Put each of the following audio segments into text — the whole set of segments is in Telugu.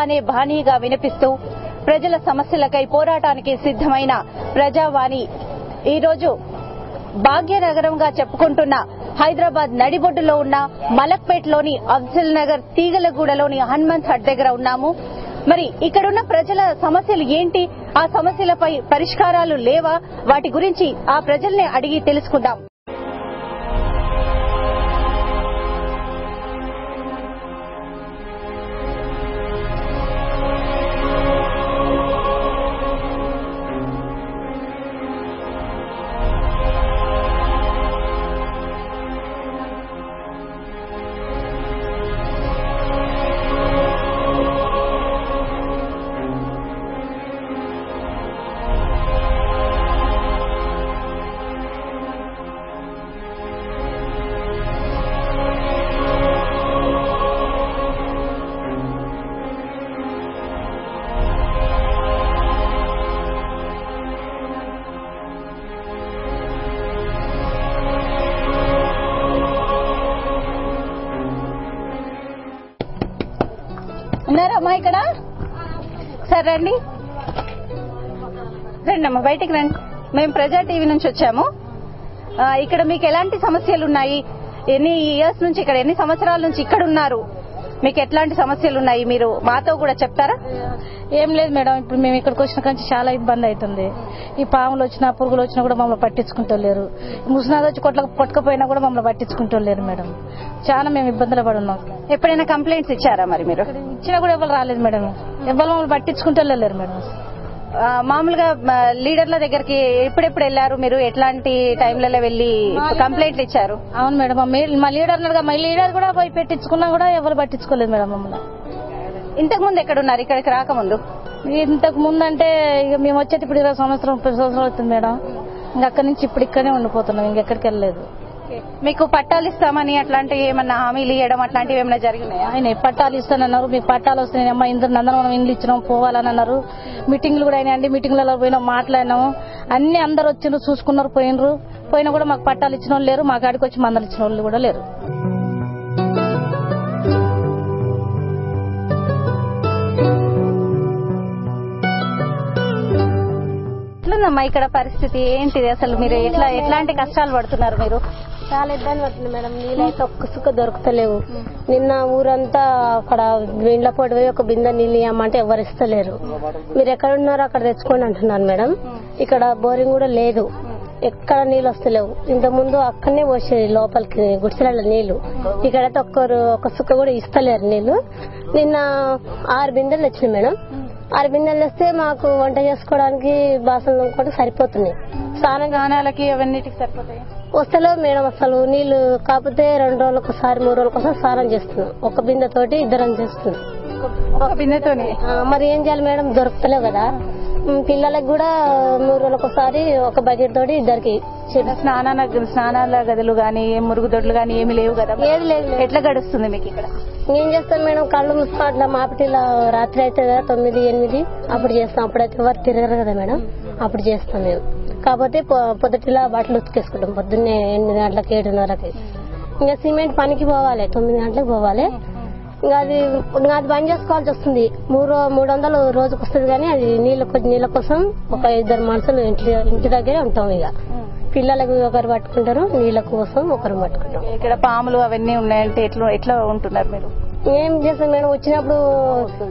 అనే బాణీగా వినిపిస్తూ ప్రజల సమస్యలకై పోరాటానికి సిద్ధమైన ప్రజావాణి ఈరోజు భాగ్యనగరంగా చెప్పుకుంటున్న హైదరాబాద్ నడిబొడ్డులో ఉన్న మలక్పేట్లోని అఫ్జల్ నగర్ తీగలగూడలోని హనుమంత్ హట్ దగ్గర ఉన్నాము. మరి ఇక్కడున్న ప్రజల సమస్యలు ఏంటి, ఆ సమస్యలపై పరిష్కారాలు లేవా, వాటి గురించి ఆ ప్రజల్ని అడిగి తెలుసుకుందాం. ఉన్నారమ్మా ఇక్కడ? సరే రండి అమ్మా, బయటికి రండి. మేము ప్రజా టీవీ నుంచి వచ్చాము. ఇక్కడ మీకు ఎలాంటి సమస్యలు ఉన్నాయి, ఎన్ని ఇయర్స్ నుంచి ఇక్కడ, ఎన్ని సంవత్సరాల నుంచి ఇక్కడ ఉన్నారు, మీకు ఎట్లాంటి సమస్యలు ఉన్నాయి మీరు మాతో కూడా చెప్తారా? ఏం లేదు మేడం, ఇప్పుడు మేము ఇక్కడికి వచ్చిన కంచి చాలా ఇబ్బంది అవుతుంది. ఈ పాములు వచ్చినా పురుగులు వచ్చినా కూడా మమ్మల్ని పట్టించుకుంటూ లేరు. ముసునాది వచ్చి కొట్టకపోయినా కూడా మమ్మల్ని పట్టించుకుంటూ లేరు మేడం. చాలా మేము ఇబ్బందులు పడి ఉన్నాం. ఎప్పుడైనా కంప్లైంట్స్ ఇచ్చారా? మరి మీరు ఇచ్చినా కూడా ఎవరు రాలేదు మేడం, ఎవరు మమ్మల్ని పట్టించుకుంటూ లేరు మేడం. మామూలుగా లీడర్ల దగ్గరికి ఎప్పుడెప్పుడు వెళ్లారు మీరు? ఎట్లాంటి టైంలలో వెళ్లి కంప్లైంట్లు ఇచ్చారు? అవును మేడం, మా లీడర్ కూడా పోయి పెట్టించుకున్నా కూడా ఎవరు పట్టించుకోలేదు మేడం మమ్మల్ని. ఇంతకు ముందు ఎక్కడున్నారు? ఇక్కడికి రాకముందు? ఇంతకు ముందు అంటే ఇక మేము వచ్చేది ఇప్పుడు 20 సంవత్సరం 30 సంవత్సరాలు అవుతుంది మేడం. ఇంకా అక్కడి నుంచి ఇప్పుడు ఇక్కడనే ఉండిపోతున్నాం, ఇంకెక్కడికి వెళ్ళలేదు. మీకు పట్టాలు ఇస్తామని అట్లాంటివి ఏమన్నా హామీలు ఇవ్వడం అట్లాంటివి ఏమైనా జరిగినాయా? ఆయన పట్టాలు ఇస్తానన్నారు, మీకు పట్టాలు వస్తున్నాయమ్మా, నందనవనం ఇండ్లు ఇచ్చినాం పోవాలని అన్నారు. మీటింగ్లు కూడా అయినాయండి, మీటింగ్లలో పోయినాం, మాట్లాడినాము, అన్ని అందరు వచ్చిండ్రు, చూసుకున్నారు, పోయినా కూడా మాకు పట్టాలు ఇచ్చిన వాళ్ళు లేరు, మా కాడికి వచ్చి మందలు ఇచ్చిన వాళ్ళు కూడా లేరు. ఎట్లుందమ్మా ఇక్కడ పరిస్థితి ఏంటిది అసలు? మీరు ఎట్లాంటి కష్టాలు పడుతున్నారు? మీరు చాలా ఇబ్బంది పడుతుంది మేడం. నీళ్ళైతే ఒక్క సుక్క దొరుకుతలేవు. నిన్న ఊరంతా అక్కడ ఇండ్ల పొడి పోయి ఒక బిందె నీళ్ళు ఇవ్వమంటే ఎవరు ఇస్తలేరు. మీరు ఎక్కడ ఉన్నారో అక్కడ తెచ్చుకోండి అంటున్నారు మేడం. ఇక్కడ బోరింగ్ కూడా లేదు, ఎక్కడ నీళ్ళు వస్తలేవు. ఇంతకుముందు అక్కడనే పోసేది లోపలికి గుడిసెల నీళ్లు, ఇక్కడైతే ఒక్క సుక్క కూడా ఇస్తలేరు నీళ్లు. నిన్న 6 బిందెలు వచ్చినాయి మేడం. 6 బిందెలు వస్తే మాకు వంట చేసుకోవడానికి బాసనలు కూడా సరిపోతున్నాయి. స్నానాలకి అవన్నిటికి సరిపోతాయి వస్తలేవు మేడం అసలు నీళ్లు. కాకపోతే 2 రోజులకు ఒకసారి 3 రోజులకు ఒకసారి స్నానం చేస్తున్నాం, ఒక బిందె తోటి 2 చేస్తున్నాం. ఒక బిందెతోనే మరి ఏం చేయాలి మేడం, దొరుకుతలేవు కదా. పిల్లలకు కూడా 3 రోజులకు ఒకసారి ఒక బకెట్ తోటి 2కి. స్నానాల గదులు గానీ మురుగుదొడ్లు గానీ ఏమి లేవు కదా? ఏది లేదు. ఎట్లా గడుస్తుంది మీకు ఇక్కడ? ఏం చేస్తాం మేడం, కళ్ళు మూసుకొని అట్లా మాపిటిలా రాత్రి అయితే కదా 9, 8 అప్పుడు చేస్తాం. అప్పుడైతే ఎవరు తిరగరు కదా మేడం, అప్పుడు చేస్తాం మేము. కాకపోతే పొద్దుటిలా బట్టలు ఉతికేసుకుంటాం పొద్దున్నే 8 గంటలకు 7:30కి. ఇంకా సిమెంట్ పనికి పోవాలి 9 గంటలకు పోవాలి. ఇంకా అది బంద్ చేసుకోవాల్సి వస్తుంది. 300 రోజుకు వస్తుంది కానీ అది నీళ్ళ కోసం ఒక 2 మనుషులు ఇంటి దగ్గరే ఉంటాం. ఇక పిల్లలకు ఒకరు పట్టుకుంటారు, నీళ్ళ కోసం ఒకరు పట్టుకుంటాం. ఇక్కడ పాములు అవన్నీ ఉన్నాయంటే ఎట్లా ఉంటున్నారు మీరు? ఏం చేస్తాం మేడం, వచ్చినప్పుడు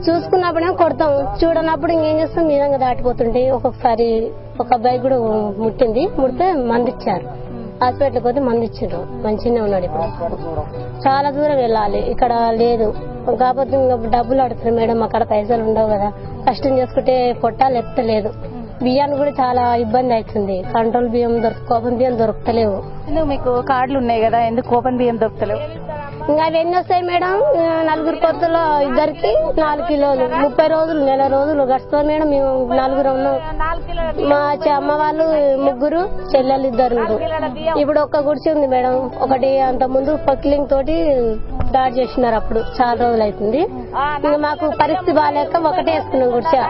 చూసుకున్నప్పుడే కొడతాం, చూడనప్పుడు ఇంకేం చేస్తాం, మీదంగా దాటిపోతుంటే. ఒక్కొక్కసారి ఒక అబ్బాయి కూడా ముడితే మందిచ్చారు, హాస్పిటల్కి పోతే మంది ఇచ్చిండ్రు, మంచిగానే ఉన్నాడు. ఇప్పుడు చాలా దూరం వెళ్ళాలి, ఇక్కడ లేదు. కాకపోతే ఇంకా డబ్బులు అడుగుతారు మేడం, అక్కడ పైసలు ఉండవు కదా, కష్టం చేసుకుంటే పొట్టాలు ఎత్తలేదు. బియ్యాన్ని కూడా చాలా ఇబ్బంది అవుతుంది. కంట్రోల్ బియ్యం కోపం బియ్యం దొరుకుతలేవు. మీకు కార్డులు ఉన్నాయి కదా, ఎందుకు కోపం బియ్యం దొరుకుతలేవు? ఇంకా అవి ఎన్ని వస్తాయి మేడం, 4 పొత్తులో 2కి 4 కిలోలు, 30 రోజులు, నెల రోజులు గడుస్తాం మేడం. మేము 4 ఉన్నాం, మా అమ్మ వాళ్ళు 3, చెల్లెలు 2. ఇప్పుడు ఒక్క గుడిసి ఉంది మేడం. ఒకటి అంత ముందు పక్లింగ్ తోటి దాడి చేసినారు. అప్పుడు చాలా రోజులు అవుతుంది. ఇంకా మాకు పరిస్థితి బాగాలేక ఒకటే వేసుకున్నాం గుడిసె.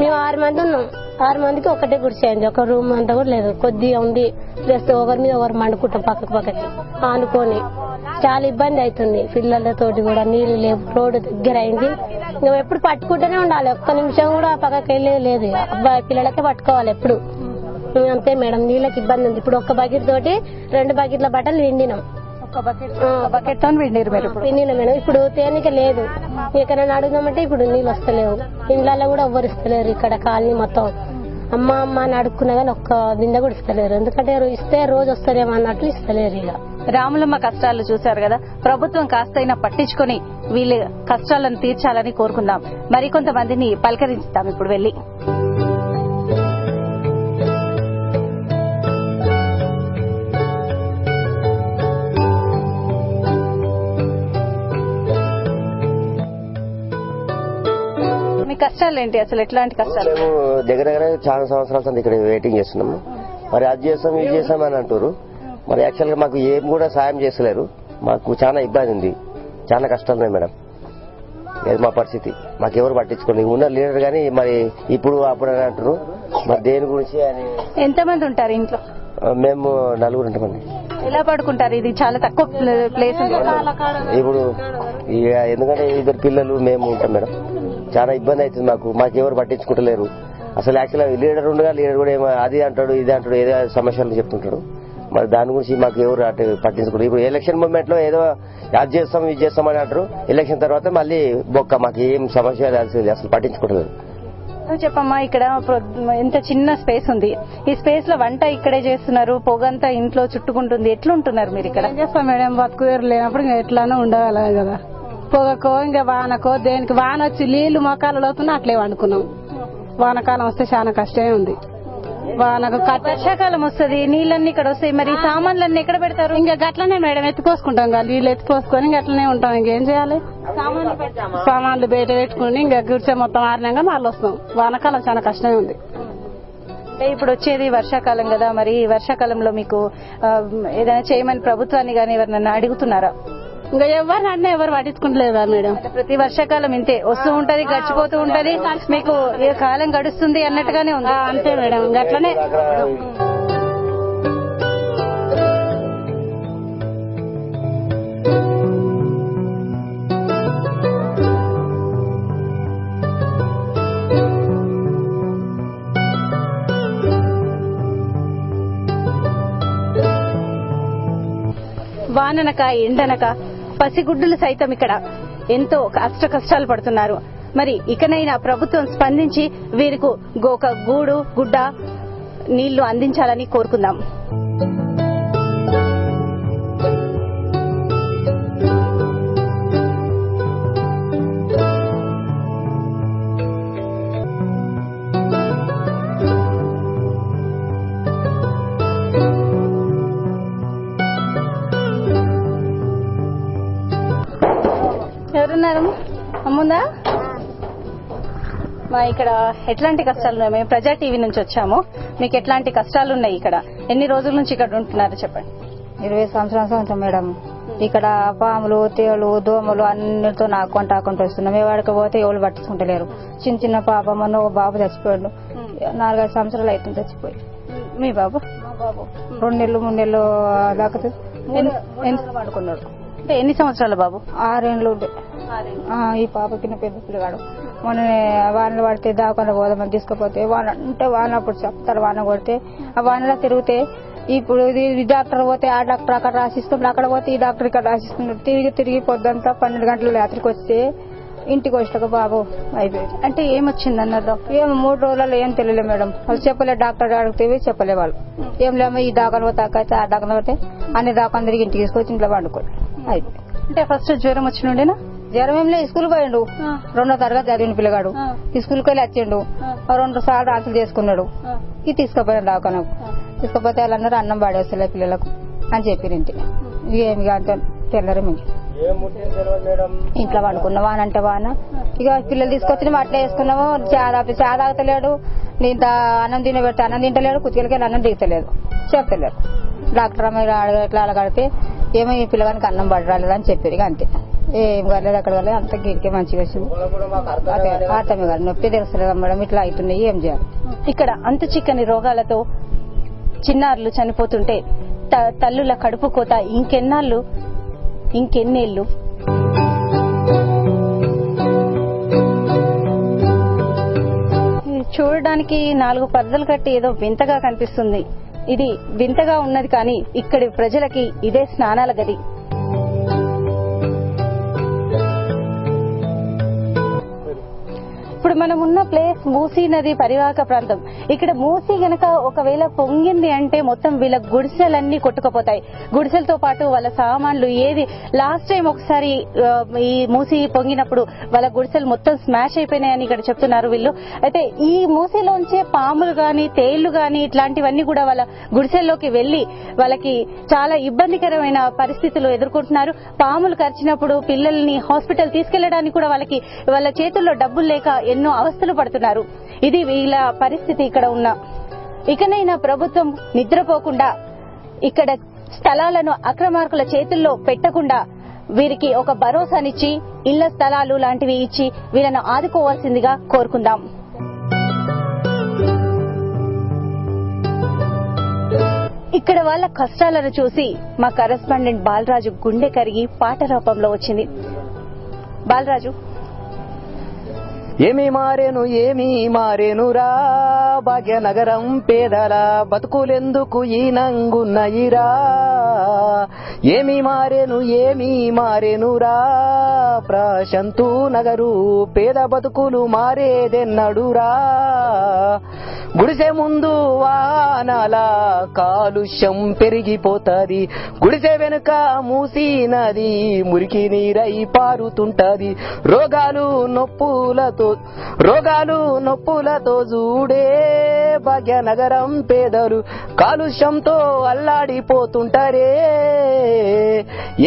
మేము 6 మంది ఉన్నాం. 6 మందికి ఒకటే గుడిసె అయింది. ఒక రూమ్ అంతా కూడా లేదు, కొద్దిగా ఉంది. ప్లస్ ఒకరి మీద ఒకరు మండుకుంటాం పక్కకి ఆనుకొని. చాలా ఇబ్బంది అవుతుంది. పిల్లలతోటి కూడా నీళ్లు లేవు, రోడ్డు దగ్గర అయింది. ఇంకా ఎప్పుడు పట్టుకుంటూనే ఉండాలి, ఒక్క నిమిషం కూడా పక్కకి వెళ్ళేది లేదు. అబ్బాయి పిల్లలకే పట్టుకోవాలి ఎప్పుడు. అంతే మేడం, నీళ్ళకి ఇబ్బంది ఉంది. ఇప్పుడు ఒక్క బకెట్ తోటి 2 బకెట్ల బట్టలు నిండినాం. బకెట్ తో పిండిన మేడం. ఇప్పుడు తేనిక లేదు. ఎక్కడైనా అడుగుదామంటే ఇప్పుడు నీళ్ళు వస్తలేవు. ఇండ్లలో కూడా ఎవ్వరు ఇస్తలేరు. ఇక్కడ కాలనీ మొత్తం అమ్మ అని అడుక్కున్నా కానీ ఒక్క బిందె కూడా ఇస్తలేరు. ఎందుకంటే ఇస్తే రోజు వస్తారేమో అన్నట్లు ఇస్తలేరు. ఇక రాములమ్మ కష్టాలు చూశారు కదా, ప్రభుత్వం కాస్తైనా పట్టించుకొని వీళ్ళ కష్టాలను తీర్చాలని కోరుకుందాం. మరికొంతమందిని పలకరిస్తాం ఇప్పుడు వెళ్లి. మీ కష్టాలు ఏంటి అసలు? ఎట్లాంటి కష్టాలు? మేము దగ్గర చాలా సంవత్సరాల ఇక్కడ వెయిటింగ్ చేస్తున్నాము. మరి అది చేస్తాం ఇది చేస్తాం అని అంటారు. మరి యాక్చువల్ గా మాకు ఏం కూడా సాయం చేస్తలేరు. మాకు చాలా ఇబ్బంది ఉంది, చాలా కష్టాలు ఉన్నాయి మేడం. ఇది మా పరిస్థితి. మాకు ఎవరు పట్టించుకోండి. ఉన్న లీడర్ గానీ మరి ఇప్పుడు అప్పుడు అని అంటారు. మరి దేని గురించి అని. ఎంతమంది ఉంటారు ఇంట్లో? మేము 4 ఉంటామండి. ఎలా పడుకుంటారు? ఇది చాలా తక్కువ ప్లేస్ ఉంది. ఇప్పుడు ఎందుకంటే 2 పిల్లలు మేము ఉంటాం మేడం. చాలా ఇబ్బంది అవుతుంది మాకు ఎవరు పట్టించుకుంటలేరు. అసలు యాక్చువల్గా లీడర్ ఉండగా లీడర్ కూడా ఏమో అది అంటాడు ఇది అంటాడు, ఏదో సమస్యలు చెప్తుంటాడు. మరి దాని గురించి మాకు ఎవరు అటు పట్టించుకుంటారు. ఇప్పుడు ఎలక్షన్ మూమెంట్ లో ఏదో అది చేస్తాం ఇది చేస్తాం అని అంటారు. ఎలక్షన్ తర్వాత మళ్ళీ బొక్క. మాకు ఏం సమస్య అసలు పట్టించుకోవట్లేదు. చెప్పమ్మా, ఇక్కడ ఎంత చిన్న స్పేస్ ఉంది. ఈ స్పేస్ లో వంట ఇక్కడే చేస్తున్నారు, పొగంతా ఇంట్లో చుట్టుకుంటుంది. ఎట్లుంటున్నారు మీరు ఇక్కడ? చేస్తాం మేడం, బతుకు వేరు లేనప్పుడు ఎట్లానో ఉండగల కదా. పొగకో ఇంకా వానకో దేనికి, వాన వచ్చి నీళ్లు మొక్కలు అవుతున్నా అట్లే వండుకున్నాం. వానకాలం వస్తే చాలా కష్టమే ఉంది. వానకు వర్షాకాలం వస్తుంది, నీళ్ళన్నీ ఇక్కడ వస్తాయి. మరి సామాన్లన్నీ ఎక్కడ పెడతారు? ఇంకా గట్లనే మేడం ఎత్తుకోసుకుంటాం కదా, నీళ్ళు ఎత్తుకోసుకొని గట్లనే ఉంటాం. ఇంకేం చేయాలి? సామాన్లు బయట పెట్టుకుని ఇంకా గుడిసె మొత్తం ఆరినాక మళ్ళీ వస్తాం. వానకాలం చాలా కష్టమే ఉంది. ఇప్పుడు వచ్చేది వర్షాకాలం కదా, మరి వర్షాకాలంలో మీకు ఏదైనా చేయమని ప్రభుత్వాన్ని కానీ ఎవరినైనా అడుగుతున్నారా? ఇంకా ఎవరిని అన్నా ఎవరు పట్టించుకుంటలేదు కదా మేడం. ప్రతి వర్షాకాలం ఇంతే వస్తూ ఉంటది, గడిచిపోతూ ఉంటది, మీకు ఏ కాలం గడుస్తుంది అన్నట్టుగానే ఉంది. అంతే మేడం, గట్లనే. వాననక ఎండనక పసిగుడ్డులు సైతం ఇక్కడ ఎంతో కష్టాలు పడుతున్నారు. మరి ఇకనైనా ప్రభుత్వం స్పందించి వీరికి ఒక గూడు గుడ్డ నీళ్లు అందించాలని కోరుకుందాం. ఎవరున్నారు అమ్ముందా? మా ఇక్కడ ఎట్లాంటి కష్టాలు ఉన్నాయి? మేము ప్రజా టీవీ నుంచి వచ్చాము. మీకు ఎట్లాంటి కష్టాలు ఉన్నాయి ఇక్కడ? ఎన్ని రోజుల నుంచి ఇక్కడ ఉంటున్నారు చెప్పండి? 20 సంవత్సరాల ఉంటాం మేడం. ఇక్కడ పాములు తేళ్లు దోమలు అన్నిటితో నాకు కొంటాకుంటూ వస్తున్నాం. మేము వాడికి పోతే ఎవరు పట్టించుకుంటలేరు. చిన్న పాప మొన్న ఒక బాబు చచ్చిపోయాడు. 4-5 సంవత్సరాలు అవుతుంది చచ్చిపోయి. మీ బాబు? మా బాబు 2 నెలలు 3 నెలలు దాకా పడుకున్నాడు. అంటే ఎన్ని సంవత్సరాల బాబు? 6 ఏళ్ళు ఉండే. ఈ పాప కింద పెద్ద పిల్లగాడు. మొన్న వానలు పడితే దాకా పోదామని తీసుకుపోతే వాన అప్పుడు చెప్తారు. వాన కొడితే ఆ వానలో తిరిగితే ఇప్పుడు ఈ డాక్టర్ పోతే ఆ డాక్టర్ అక్కడ రాసిస్తుండే, అక్కడ పోతే ఈ డాక్టర్ ఇక్కడ రాసిస్తున్నాడు. తిరిగి పొద్దుంతా 12 గంటల రాత్రికి వస్తే ఇంటికి వచ్చాక బాబు అయిపోయింది. అంటే ఏమొచ్చింది అన్నారు డాక్టర్? ఏమో 3 రోజులలో ఏం తెలియలేదు మేడం. వాళ్ళు చెప్పలే, డాక్టర్ అడిగితే చెప్పలే వాళ్ళు. ఏం లేమో ఈ దాకా పోతే అక్కడైతే ఆ దాకా పోతే అన్ని దాకా తిరిగి ఇంటికి తీసుకొచ్చి ఇంట్లో పండుకోండి అయిపోయింది. అంటే ఫస్ట్ జ్వరం వచ్చినుండేనా? జ్వరం ఏం లేదు, స్కూల్ పోయిండు. 2వ తరగతి చదివిన పిల్లగాడు. ఈ స్కూల్కి వెళ్ళి వచ్చిండు. 2 సార్లు ఆన్సర్ చేసుకున్నాడు. ఇది తీసుకుపోయాను దాకా. తీసుకుపోతే వాళ్ళందరూ అన్నం పాడేస్తలే పిల్లలకు అని చెప్పినంటే ఏమి కాదు తెల్లరు మీకు ఇంట్లో పండుకున్నాం. వాన అంటే వాన ఇక పిల్లలు తీసుకొచ్చి అట్లా వేసుకున్నాము. చాదాగతలేడు, ఇంత అన్నం తినబెడితే అన్నం తింటలేడు, కుతికలకి అన్నం దిగుతలేదు, చెప్తలేరు. డాక్టర్ అమ్మ ఇట్లా అడగడితే ఏమో ఈ పిల్లగానికి అన్నం పడరాలేదు అని చెప్పారు. ఇక అంతే. ఏం కాలేదు అక్కడ కాలేదు అంత గిడికే మంచిగా వచ్చింది అర్థమే కాదు నొప్పి తెలుస్తలేదు మేడం ఇట్లా అవుతున్నాయి ఏం చేయాలి. ఇక్కడ అంతు చిక్కని రోగాలతో చిన్నారులు చనిపోతుంటే తల్లుల కడుపు కోత ఇంకెన్నేళ్లు. చూడడానికి 4 పరదలు కట్టి ఏదో వింతగా కనిపిస్తుంది. ఇది వింతగా ఉన్నది కానీ ఇక్కడి ప్రజలకి ఇదే స్నానాల గది. ఇప్పుడు మనం ఉన్న ప్లేస్ మూసీ నది పరివాహక ప్రాంతం. ఇక్కడ మూసీ గనక ఒకవేళ పొంగింది అంటే మొత్తం వీళ్ళ గుడిసెలన్నీ కొట్టుకుపోతాయి. గుడిసెలతో పాటు వాళ్ళ సామాన్లు ఏది లాస్ట్ టైం ఒకసారి ఈ మూసీ పొంగినప్పుడు వాళ్ళ గుడిసెలు మొత్తం స్మాష్ అయిపోయినాయని ఇక్కడ చెప్తున్నారు వీళ్ళు. అయితే ఈ మూసీలోంచే పాములు గాని తేళ్లు గాని ఇట్లాంటివన్నీ కూడా వాళ్ళ గుడిసెల్లోకి వెళ్లి వాళ్ళకి చాలా ఇబ్బందికరమైన పరిస్థితులు ఎదుర్కొంటున్నారు. పాములు కరిచినప్పుడు పిల్లల్ని హాస్పిటల్ తీసుకెళ్లడానికి కూడా వాళ్ళ చేతుల్లో డబ్బులు లేక ఎన్నో అవస్థలు పడుతున్నారు. ఇది వీళ్ళ పరిస్థితి ఇక్కడ ఉన్న. ఇకనైనా ప్రభుత్వం నిద్రపోకుండా ఇక్కడ స్థలాలను అక్రమార్కుల చేతుల్లో పెట్టకుండా వీరికి ఒక భరోసానిచ్చి ఇళ్ల స్థలాలు లాంటివి ఇచ్చి వీళ్ళను ఆదుకోవాల్సిందిగా కోరుకుందాం. ఇక్కడ వాళ్ళ కష్టాలను చూసి మా కరెస్పాండెంట్ బాలరాజు గుండె కరిగి పాట రూపంలో వచ్చింది. బాలరాజు, ఏమి మారేనురా భాగ్యనగరం పేదల బతుకులెందుకు ఈ నంగున్నయిరా. ఏమి మారేనురా ప్రశాంతు నగరు పేద బతుకులు మారేదెన్నడురా. గుడిసె ముందు వానల కాలుష్యం పెరిగిపోతది, గుడిసె వెనుక మూసీ నది మురికి నీరై పారుతుంటది. రోగాలు నొప్పులతో చూడే భాగ్యనగరం పేదలు కాలుష్యంతో అల్లాడిపోతుంటారే.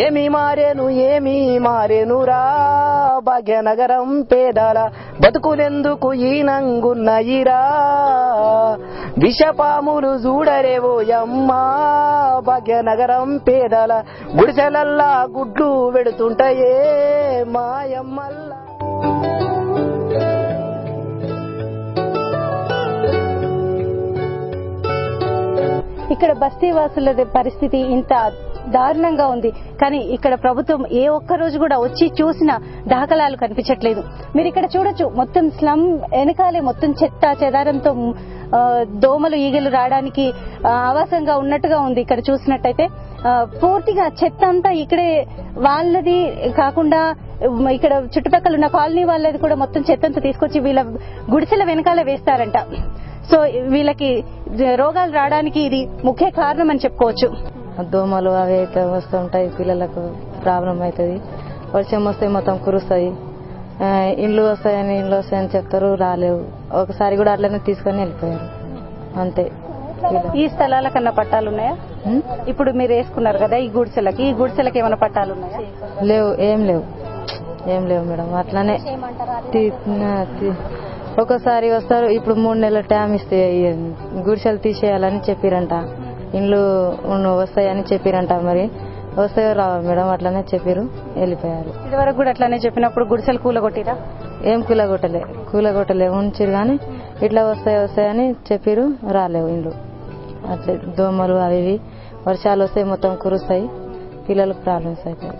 ఏమి మారేనురా భాగ్యనగరం పేదల బతుకులెందుకు ఈ నంగున్నయిరా. విషపాములు చూడరేవో యమ్మా భాగ్యనగరం పేదల గుడిసెలల్లా గుడ్లు వెడుతుంటాయే మాయమ్మల్లా. ఇక్కడ బస్తీ వాసుల పరిస్థితి ఇంత దారుణంగా ఉంది. కానీ ఇక్కడ ప్రభుత్వం ఏ ఒక్క రోజు కూడా వచ్చి చూసిన దాఖలాలు కనిపించట్లేదు. మీరు ఇక్కడ చూడొచ్చు, మొత్తం స్లమ్ వెనకాలే మొత్తం చెత్త చెదారంతో దోమలు ఈగలు రావడానికి ఆవాసంగా ఉన్నట్టుగా ఉంది. ఇక్కడ చూసినట్టయితే పూర్తిగా చెత్త అంతా ఇక్కడే వాళ్ళది కాకుండా ఇక్కడ చుట్టుపక్కల ఉన్న కాలనీ వాళ్ళది కూడా మొత్తం చెత్త అంతా తీసుకొచ్చి వీళ్ళ గుడిసెల వెనకాల వేస్తారంట. సో వీళ్ళకి రోగాలు రావడానికి ఇది ముఖ్య కారణం అని చెప్పుకోవచ్చు. దోమలు అవి అయితే వస్తుంటాయి, పిల్లలకు ప్రాబ్లం అవుతుంది. వర్షం వస్తే మొత్తం కురుస్తాయి. ఇండ్లు వస్తాయని చెప్తారు, రాలేవు. ఒకసారి కూడా అట్లనే తీసుకొని వెళ్ళిపోయారు అంతే. ఈ స్థలాల కన్నా పట్టాలు ఉన్నాయా? ఇప్పుడు మీరు వేసుకున్నారు కదా ఈ గుడిసెలకి ఏమైనా పట్టాలు ఉన్నాయా? లేవు, ఏం లేవు మేడం. అట్లానే ఒకసారి వస్తారు. ఇప్పుడు 3 నెలల టైం ఇస్తే గుడిసెలు తీసేయాలని చెప్పిరంట, ఇండ్లు వస్తాయని చెప్పిరంట. మరి వస్తాయో రావా మేడం? అట్లానే చెప్పారు, వెళ్ళిపోయారు. ఇదివరకు కూడా అట్లానే చెప్పినప్పుడు గుడిసెలు కూలగొట్టిరా? ఏం కూలగొట్టలే ఉంచారు. కానీ ఇట్లా వస్తాయని చెప్పారు, రాలేవు ఇండ్లు. అట్లే దోమలు అవి వర్షాలు వస్తే మొత్తం కురుస్తాయి, పిల్లలకు ప్రాబ్లమ్స్ అవుతాయి.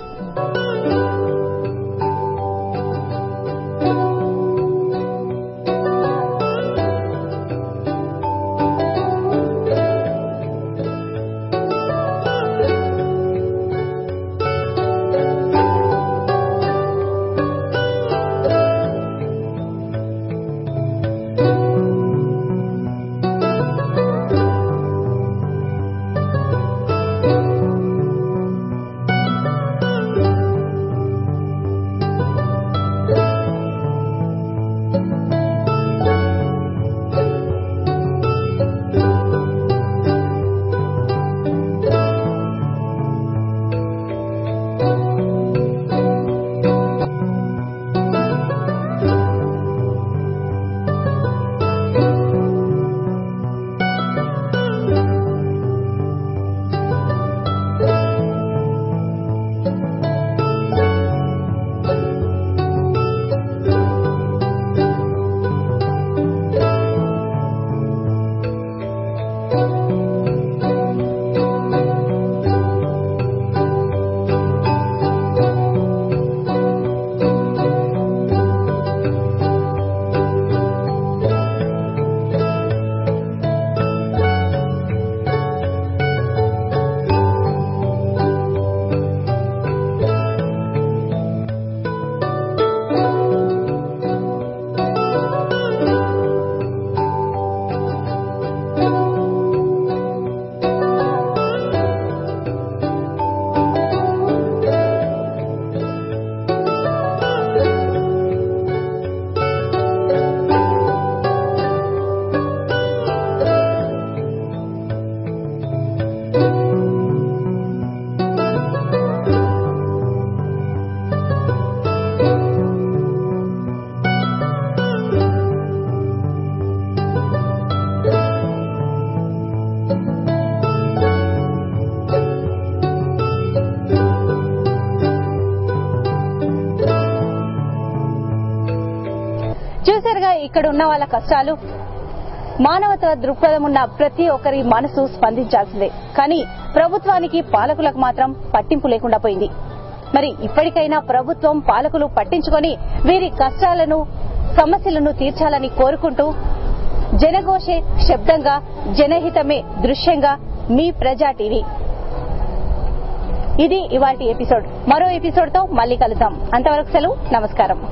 ఇక్కడ ఉన్న వాళ్ళ కష్టాలు? మానవత్వ దృక్పథం ఉన్న ప్రతి ఒక్కరి మనసు స్పందించాల్సిందే. కానీ ప్రభుత్వానికి పాలకులకు మాత్రం పట్టింపు లేకుండా పోయింది. మరి ఇప్పటికైనా ప్రభుత్వం పాలకులు పట్టించుకొని వీరి కష్టాలను సమస్యలను తీర్చాలని కోరుకుంటూ జనఘోషే శబ్దంగా, జనహితమే దృశ్యంగా మీ ప్రజా టీవీ. ఇది ఇవాల్టి ఎపిసోడ్. మరో ఎపిసోడ్ తో మళ్ళీ కలుద్దాం. అంతవరకు సెలవు. నమస్కారం.